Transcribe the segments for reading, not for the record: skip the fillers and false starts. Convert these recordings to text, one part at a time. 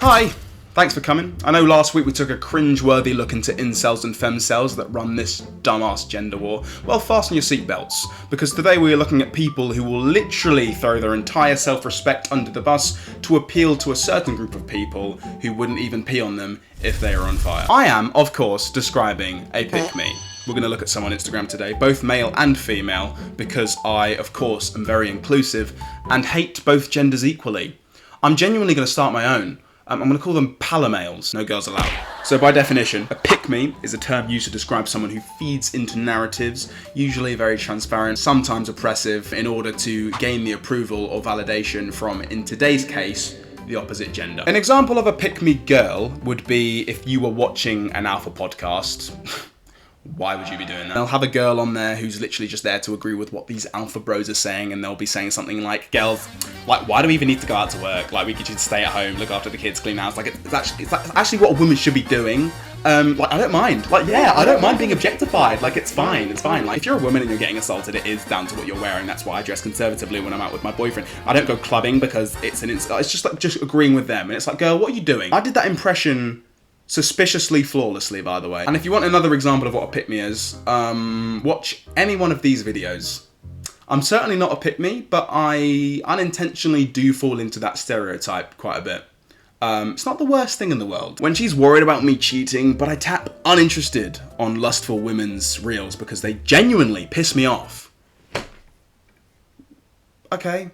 Hi, thanks for coming. I know last week we took a cringe-worthy look into incels and femcels that run this dumbass gender war. Well, fasten your seatbelts, because today we are looking at people who will literally throw their entire self-respect under the bus to appeal to a certain group of people who wouldn't even pee on them if they are on fire. I am, of course, describing a pick-me. We're going to look at some on Instagram today, both male and female, because I, of course, am very inclusive and hate both genders equally. I'm genuinely going to start my own. I'm going to call them palamales, no girls allowed. So by definition, a pick-me is a term used to describe someone who feeds into narratives, usually very transparent, sometimes oppressive, in order to gain the approval or validation from, in today's case, the opposite gender. An example of a pick-me girl would be if you were watching an alpha podcast. Why would you be doing that? They'll have a girl on there who's literally just there to agree with what these alpha bros are saying, and they'll be saying something like, girls, like, why do we even need to go out to work? Like, we could just stay at home, look after the kids, clean the house. Like, it's actually what a woman should be doing. Like, I don't mind. Like, yeah, I don't mind being objectified. Like, it's fine. Like, if you're a woman and you're getting assaulted, it is down to what you're wearing. That's why I dress conservatively when I'm out with my boyfriend. I don't go clubbing because it's just like, just agreeing with them. And it's like, girl, what are you doing? I did that impression suspiciously flawlessly, by the way. And if you want another example of what a pick-me is, watch any one of these videos. I'm certainly not a pick-me, but I unintentionally do fall into that stereotype quite a bit. It's not the worst thing in the world. When she's worried about me cheating, but I tap uninterested on lustful women's reels because they genuinely piss me off. Okay.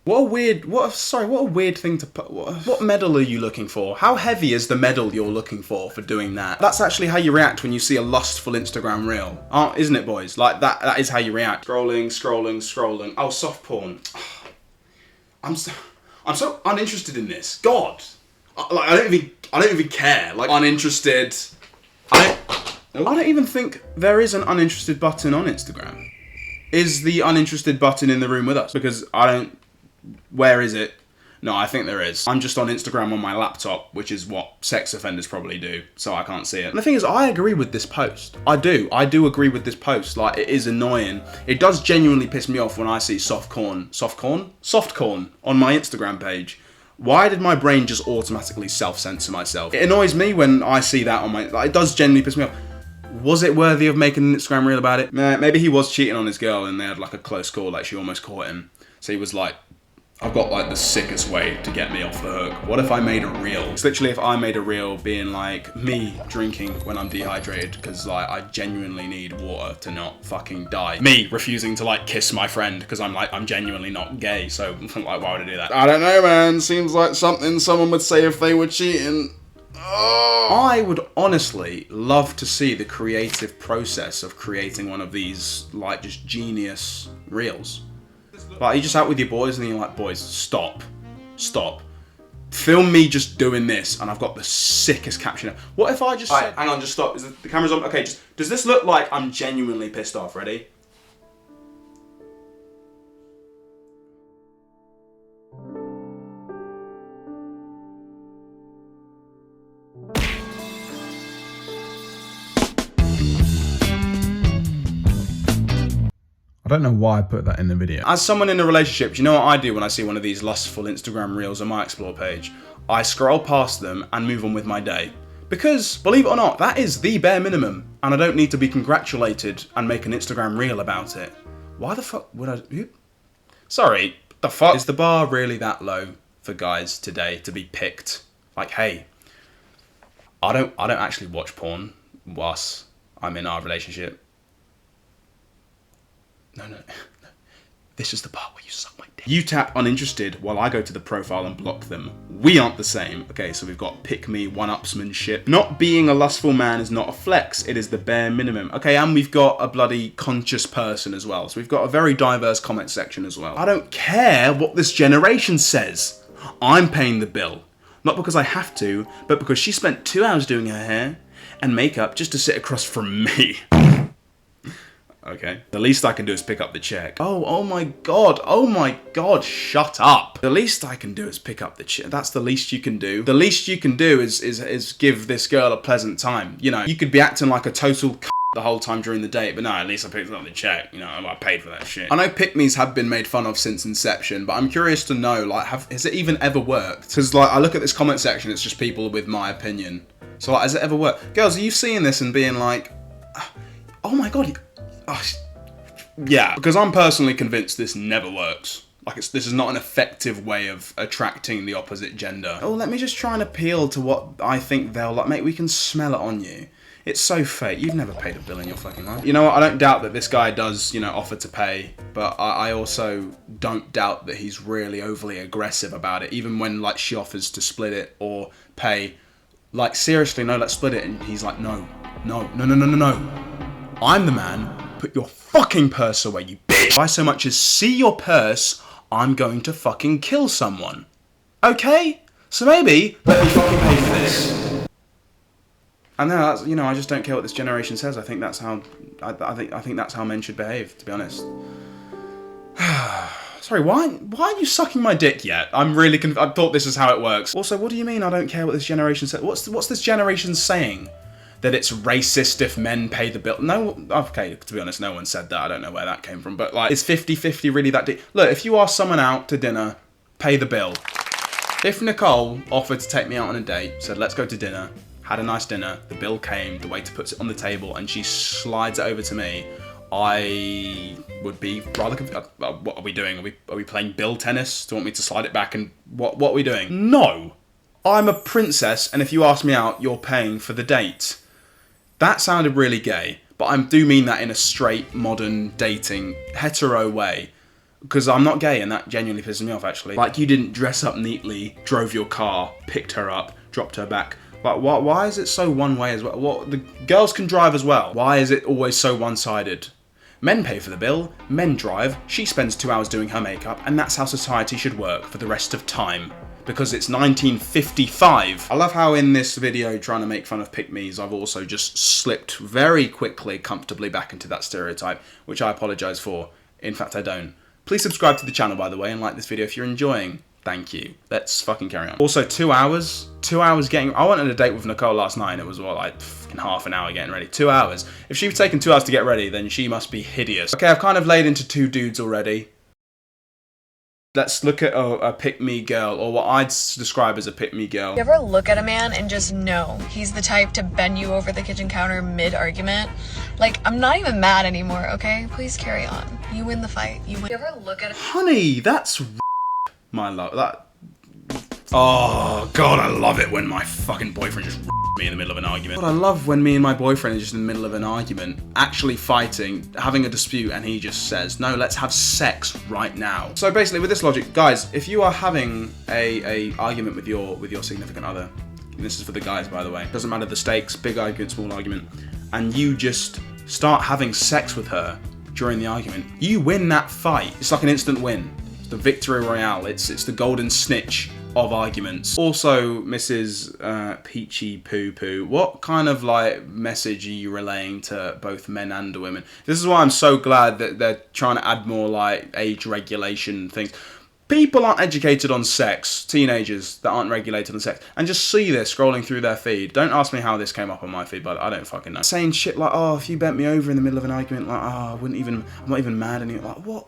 What a weird thing to put. What medal are you looking for? How heavy is the medal you're looking for doing that? That's actually how you react when you see a lustful Instagram reel. Isn't it, boys? Like, that is how you react. Scrolling. Oh, soft porn. I'm so uninterested in this. God. I don't even care. Like, uninterested. I don't even think there is an uninterested button on Instagram. Is the uninterested button in the room with us? Because where is it? No, I think there is. I'm just on Instagram on my laptop, which is what sex offenders probably do, so I can't see it. And the thing is, I agree with this post. I do agree with this post. Like, it is annoying. It does genuinely piss me off when I see soft corn on my Instagram page. Why did my brain just automatically self-censor myself? It annoys me when I see that on like, it does genuinely piss me off. Was it worthy of making an Instagram reel about it? Maybe he was cheating on his girl and they had like a close call, like she almost caught him. So he was like, I've got like the sickest way to get me off the hook. What if I made a reel? It's literally if I made a reel being like me drinking when I'm dehydrated because like I genuinely need water to not fucking die. Me refusing to like kiss my friend because I'm genuinely not gay. So like, why would I do that? I don't know, man. Seems like something someone would say if they were cheating. Oh. I would honestly love to see the creative process of creating one of these like just genius reels. Like, you're just out with your boys and you're like, boys, stop. Film me just doing this and I've got the sickest caption. What if I just said... Hang on, just stop. Is the camera's on? Okay, does this look like I'm genuinely pissed off? Ready? I don't know why I put that in the video. As someone in a relationship, do you know what I do when I see one of these lustful Instagram reels on my explore page? I scroll past them and move on with my day. Because, believe it or not, that is the bare minimum. And I don't need to be congratulated and make an Instagram reel about it. Why the fuck would I... Sorry, the fuck? Is the bar really that low for guys today to be picked? Like, hey, I don't actually watch porn whilst I'm in our relationship. No. This is the part where you suck my dick. You tap uninterested while I go to the profile and block them. We aren't the same. Okay, so we've got pick me, one-upsmanship. Not being a lustful man is not a flex. It is the bare minimum. Okay, and we've got a bloody conscious person as well. So we've got a very diverse comment section as well. I don't care what this generation says. I'm paying the bill. Not because I have to, but because she spent 2 hours doing her hair and makeup just to sit across from me. Okay. The least I can do is pick up the check. Oh my god, shut up. The least I can do is pick up the check. That's the least you can do. The least you can do is give this girl a pleasant time. You know, you could be acting like a total the whole time during the date, but no, at least I picked up the check, you know, I paid for that shit. I know pick-me's have been made fun of since inception, but I'm curious to know, like, has it even ever worked? Because, like, I look at this comment section, it's just people with my opinion. So, like, has it ever worked? Girls, are you seeing this and being like, oh my god, yeah, because I'm personally convinced this never works. Like, this is not an effective way of attracting the opposite gender. Oh, let me just try and appeal to what I think they'll like. Mate, we can smell it on you. It's so fake. You've never paid a bill in your fucking life. You know what? I don't doubt that this guy does, you know, offer to pay, but I also don't doubt that he's really overly aggressive about it, even when, like, she offers to split it or pay. Like, seriously, no, let's split it. And he's like, no. I'm the man. Put your fucking purse away, you bitch. If I so much as see your purse, I'm going to fucking kill someone. Okay? So maybe let me fucking pay for this. And no, that's, you know, I just don't care what this generation says. I think that's how I think that's how men should behave, to be honest. Sorry, why aren't you sucking my dick yet? I'm really I thought this is how it works. Also, what do you mean I don't care what this generation says? What's this generation saying? That it's racist if men pay the bill? No, okay, to be honest, no one said that. I don't know where that came from, but, like, is 50-50 really that deep? Look, if you ask someone out to dinner, pay the bill. If Nicole offered to take me out on a date, said, let's go to dinner, had a nice dinner, the bill came, the waiter puts it on the table, and she slides it over to me, I would be rather confused. What are we doing? Are we playing bill tennis? Do you want me to slide it back and what are we doing? No! I'm a princess, and if you ask me out, you're paying for the date. That sounded really gay, but I do mean that in a straight, modern, dating, hetero way. Because I'm not gay, and that genuinely pisses me off, actually. Like, you didn't dress up neatly, drove your car, picked her up, dropped her back. Like, why is it so one way as well? The girls can drive as well. Why is it always so one-sided? Men pay for the bill, men drive, she spends 2 hours doing her makeup, and that's how society should work for the rest of time. Because it's 1955. I love how in this video trying to make fun of pick-me's, I've also just slipped very quickly, comfortably back into that stereotype, which I apologise for. In fact, I don't. Please subscribe to the channel, by the way, and like this video if you're enjoying. Thank you. Let's fucking carry on. Also, 2 hours? 2 hours getting... I went on a date with Nicole last night and it was, what, like, fucking half an hour getting ready. 2 hours. If she's taken 2 hours to get ready, then she must be hideous. Okay, I've kind of laid into 2 dudes already. Let's look at a pick-me girl, or what I'd describe as a pick-me girl. You ever look at a man and just know he's the type to bend you over the kitchen counter mid-argument? Like, I'm not even mad anymore, okay? Please carry on. You win the fight. You win. You ever look at a... Honey, that's my love. That... Oh, God, I love it when my fucking boyfriend just me in the middle of an argument. God, I love when me and my boyfriend are just in the middle of an argument, actually fighting, having a dispute, and he just says, no, let's have sex right now. So basically, with this logic, guys, if you are having a argument with your significant other, and this is for the guys, by the way, doesn't matter the stakes, big argument, small argument, and you just start having sex with her during the argument, you win that fight. It's like an instant win. It's the victory royale. It's the golden snitch of arguments. Also, Mrs. Peachy Poo Poo, what kind of, like, message are you relaying to both men and women? This is why I'm so glad that they're trying to add more, like, age regulation things. People aren't educated on sex, teenagers that aren't regulated on sex, and just see this scrolling through their feed. Don't ask me how this came up on my feed, but I don't fucking know. Saying shit like, oh, if you bent me over in the middle of an argument, like, oh, I'm not even mad anymore. Like, what?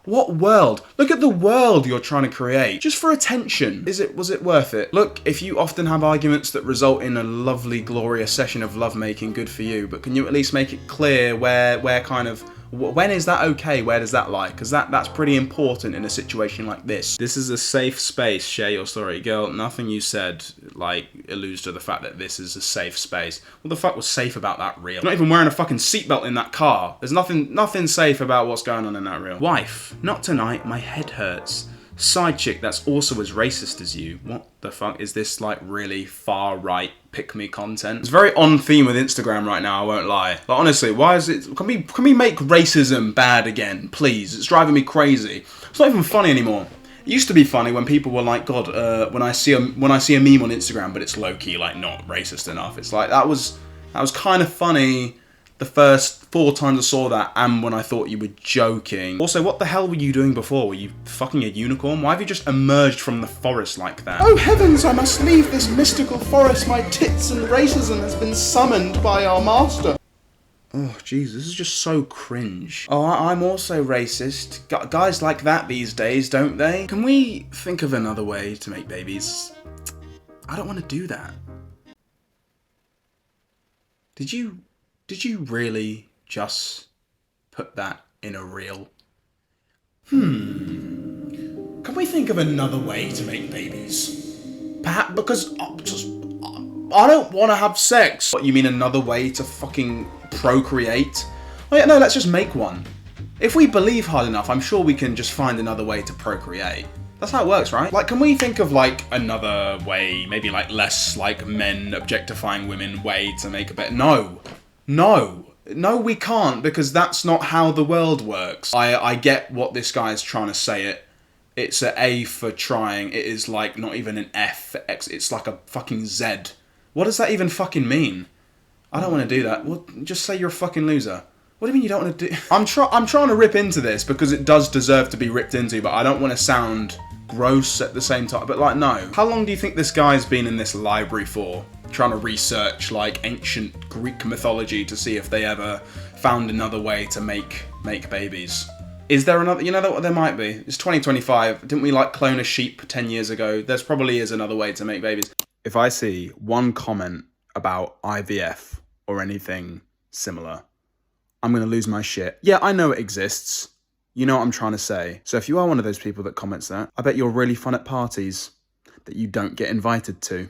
What world? Look at the world you're trying to create. Just for attention. Was it worth it? Look, if you often have arguments that result in a lovely, glorious session of lovemaking, good for you. But can you at least make it clear where kind of... When is that okay? Where does that lie? Because that's pretty important in a situation like this. This is a safe space. Share your story. Girl, nothing you said, like, alludes to the fact that this is a safe space. What the fuck was safe about that reel? You're not even wearing a fucking seatbelt in that car. There's nothing safe about what's going on in that reel. Wife, not tonight. My head hurts. Side chick that's also as racist as you. What the fuck is this, like, really far right pick-me content? It's very on theme with Instagram right now, I won't lie. Like, honestly, why is it... Can we make racism bad again, please? It's driving me crazy. It's not even funny anymore. It used to be funny when people were like, God, when I see a meme on Instagram, but it's low-key, like, not racist enough. It's like, that was kind of funny the first 4 times I saw that, and when I thought you were joking. Also, what the hell were you doing before? Were you fucking a unicorn? Why have you just emerged from the forest like that? Oh heavens, I must leave this mystical forest. My tits and racism has been summoned by our master. Oh, jeez, this is just so cringe. Oh, I'm also racist. Guys like that these days, don't they? Can we think of another way to make babies? I don't want to do that. Did you really just put that in a reel? Can we think of another way to make babies? Perhaps because I don't want to have sex. What, you mean another way to fucking procreate? Oh yeah, no, let's just make one. If we believe hard enough, I'm sure we can just find another way to procreate. That's how it works, right? Like, can we think of like another way, maybe like less like men objectifying women way to make a baby? No, we can't, because that's not how the world works. I get what this guy's trying to say. It's an A for trying. It is like not even an F for X. It's like a fucking Z. What does that even fucking mean? I don't want to do that. Well, just say you're a fucking loser. What do you mean you don't want to do? I'm trying to rip into this because it does deserve to be ripped into, but I don't want to sound gross at the same time. But like, no. How long do you think this guy's been in this library for? Trying to research like ancient Greek mythology to see if they ever found another way to make babies. Is there another? You know what? There might be. It's 2025. Didn't we like clone a sheep 10 years ago? There's probably is another way to make babies. If I see one comment about IVF or anything similar, I'm going to lose my shit. Yeah, I know it exists. You know what I'm trying to say. So if you are one of those people that comments that, I bet you're really fun at parties that you don't get invited to.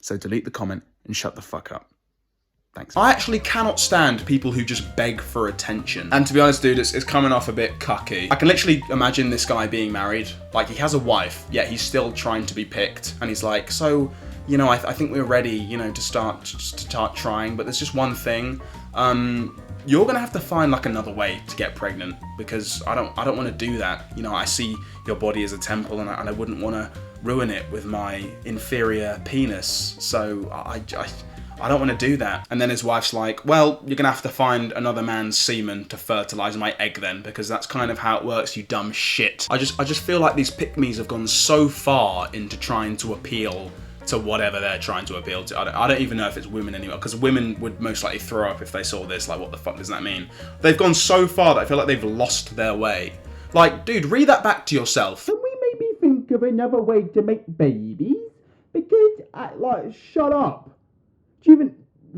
So delete the comment and shut the fuck up. Thanks. I actually cannot stand people who just beg for attention. And to be honest, dude, it's coming off a bit cucky. I can literally imagine this guy being married. Like, he has a wife, yet he's still trying to be picked. And he's like, so, you know, I think we're ready, you know, to start trying. But there's just one thing. You're gonna have to find like another way to get pregnant, because I don't want to do that. You know, I see your body as a temple, and I wouldn't want to ruin it with my inferior penis. So I don't want to do that. And then his wife's like, well, you're gonna have to find another man's semen to fertilize my egg then, because that's kind of how it works, you dumb shit. I just feel like these pick-me's have gone so far into trying to appeal to whatever they're trying to appeal to. I don't even know if it's women anymore, because women would most likely throw up if they saw this. Like, what the fuck does that mean? They've gone so far that I feel like they've lost their way. Like, dude, read that back to yourself. Can we maybe think of another way to make babies? Because, shut up. Do you even...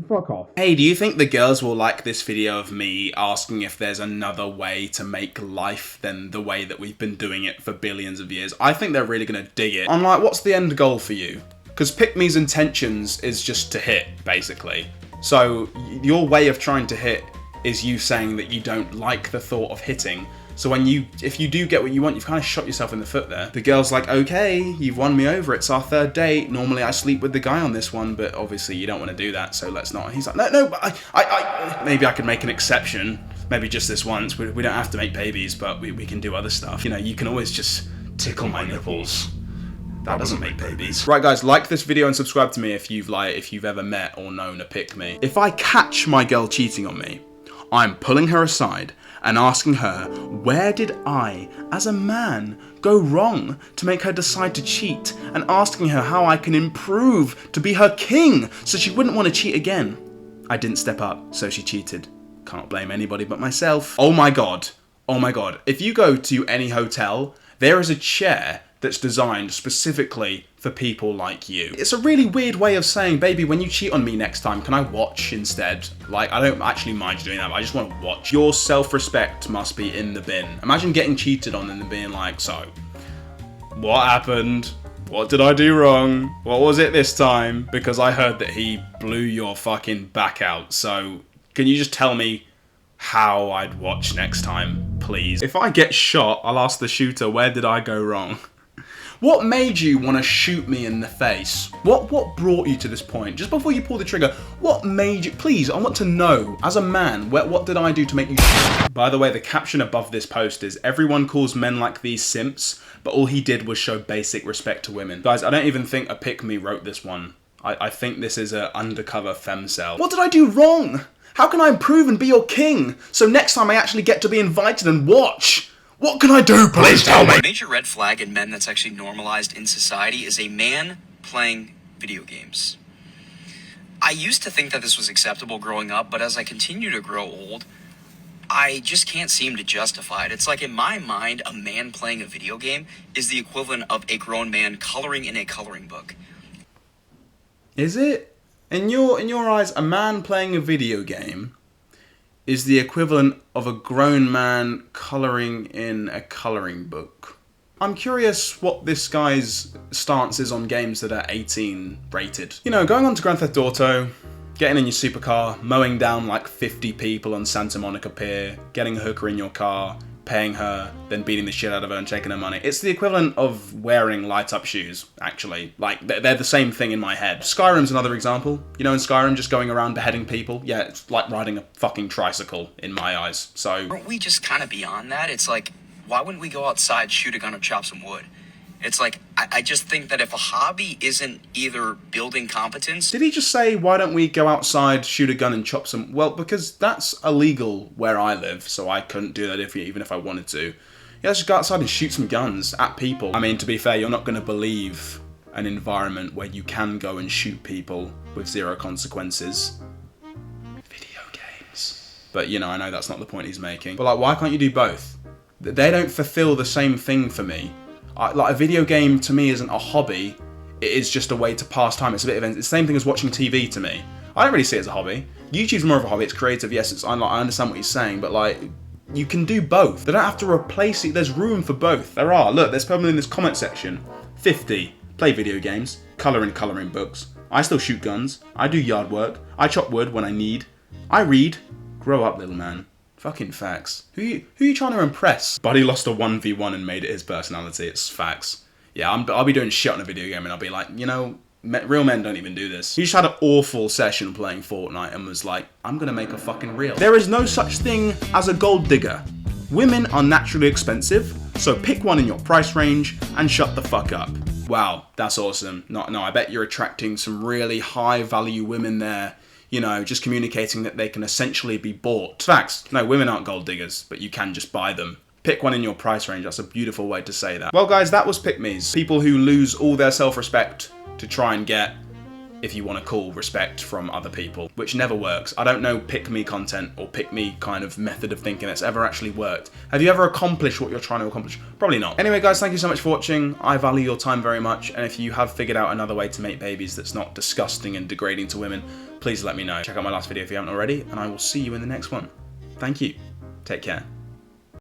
Fuck off. Hey, do you think the girls will like this video of me asking if there's another way to make life than the way that we've been doing it for billions of years? I think they're really gonna dig it. I'm like, what's the end goal for you? Because Pick-me's intentions is just to hit, basically. So your way of trying to hit is you saying that you don't like the thought of hitting. So if you do get what you want, you've kind of shot yourself in the foot there. The girl's like, okay, you've won me over. It's our third date. Normally I sleep with the guy on this one, but obviously you don't want to do that, so let's not. And he's like, no, but maybe I could make an exception. Maybe just this once. We don't have to make babies, but we can do other stuff. You know, you can always just tickle my nipples. That doesn't make babies. Right, guys, like this video and subscribe to me if you've ever met or known a pick-me. If I catch my girl cheating on me, I'm pulling her aside and asking her, where did I, as a man, go wrong to make her decide to cheat, and asking her how I can improve to be her king so she wouldn't want to cheat again. I didn't step up, so she cheated. Can't blame anybody but myself. Oh my god. If you go to any hotel, there is a chair that's designed specifically for people like you. It's a really weird way of saying, baby, when you cheat on me next time, can I watch instead? Like, I don't actually mind you doing that, but I just want to watch. Your self-respect must be in the bin. Imagine getting cheated on and then being like, so, what happened? What did I do wrong? What was it this time? Because I heard that he blew your fucking back out, so can you just tell me how I'd watch next time, please? If I get shot, I'll ask the shooter, where did I go wrong? What made you want to shoot me in the face? What brought you to this point? Just before you pull the trigger, what made you... Please, I want to know, as a man, what did I do to make you... By the way, the caption above this post is, everyone calls men like these simps, but all he did was show basic respect to women. Guys, I don't even think a pick-me wrote this one. I think this is an undercover femcel. What did I do wrong? How can I improve and be your king? So next time I actually get to be invited and watch. What can I do? Please tell me. A major red flag in men that's actually normalized in society is a man playing video games. I used to think that this was acceptable growing up, but as I continue to grow old, I just can't seem to justify it. It's like in my mind, a man playing a video game is the equivalent of a grown man coloring in a coloring book. Is it? In your eyes, a man playing a video game is the equivalent of a grown man colouring in a colouring book. I'm curious what this guy's stance is on games that are 18 rated. You know, going on to Grand Theft Auto, getting in your supercar, mowing down like 50 people on Santa Monica Pier, getting a hooker in your car, paying her, then beating the shit out of her and taking her money. It's the equivalent of wearing light-up shoes, actually. Like, they're the same thing in my head. Skyrim's another example. You know, in Skyrim, just going around beheading people. Yeah, it's like riding a fucking tricycle, in my eyes. So... Aren't we just kind of beyond that? It's like, why wouldn't we go outside, shoot a gun, or chop some wood? It's like, I just think that if a hobby isn't either building competence... Did he just say, why don't we go outside, shoot a gun and chop some... Well, because that's illegal where I live, so I couldn't do that even if I wanted to. Yeah, let's just go outside and shoot some guns at people. I mean, to be fair, you're not going to believe an environment where you can go and shoot people with zero consequences. Video games. But, you know, I know that's not the point he's making. But, like, why can't you do both? They don't fulfill the same thing for me. Like, a video game to me isn't a hobby, it is just a way to pass time. It's a bit of it's the same thing as watching TV to me. I don't really see it as a hobby. YouTube's more of a hobby, it's creative, yes, I understand what he's saying, but like, you can do both. They don't have to replace it, there's room for both. There are, look, there's people in this comment section. 50, play video games, colour in colouring books. I still shoot guns, I do yard work, I chop wood when I need. I read. Grow up, little man. Fucking facts. Who you trying to impress? Buddy lost a 1v1 and made it his personality. It's facts. Yeah, I'll be doing shit on a video game and I'll be like, you know, real men don't even do this. He just had an awful session playing Fortnite and was like, I'm gonna make a fucking reel. There is no such thing as a gold digger. Women are naturally expensive, so pick one in your price range and shut the fuck up. Wow, that's awesome. No, I bet you're attracting some really high value women there. You know, just communicating that they can essentially be bought. Facts. No, women aren't gold diggers, but you can just buy them. Pick one in your price range. That's a beautiful way to say that. Well, guys, that was pick-me's. People who lose all their self-respect to try and get, if you want to call, respect from other people, which never works. I don't know pick-me content or pick-me kind of method of thinking that's ever actually worked. Have you ever accomplished what you're trying to accomplish? Probably not. Anyway, guys, thank you so much for watching. I value your time very much, and if you have figured out another way to make babies that's not disgusting and degrading to women, please let me know. Check out my last video if you haven't already, and I will see you in the next one. Thank you. Take care.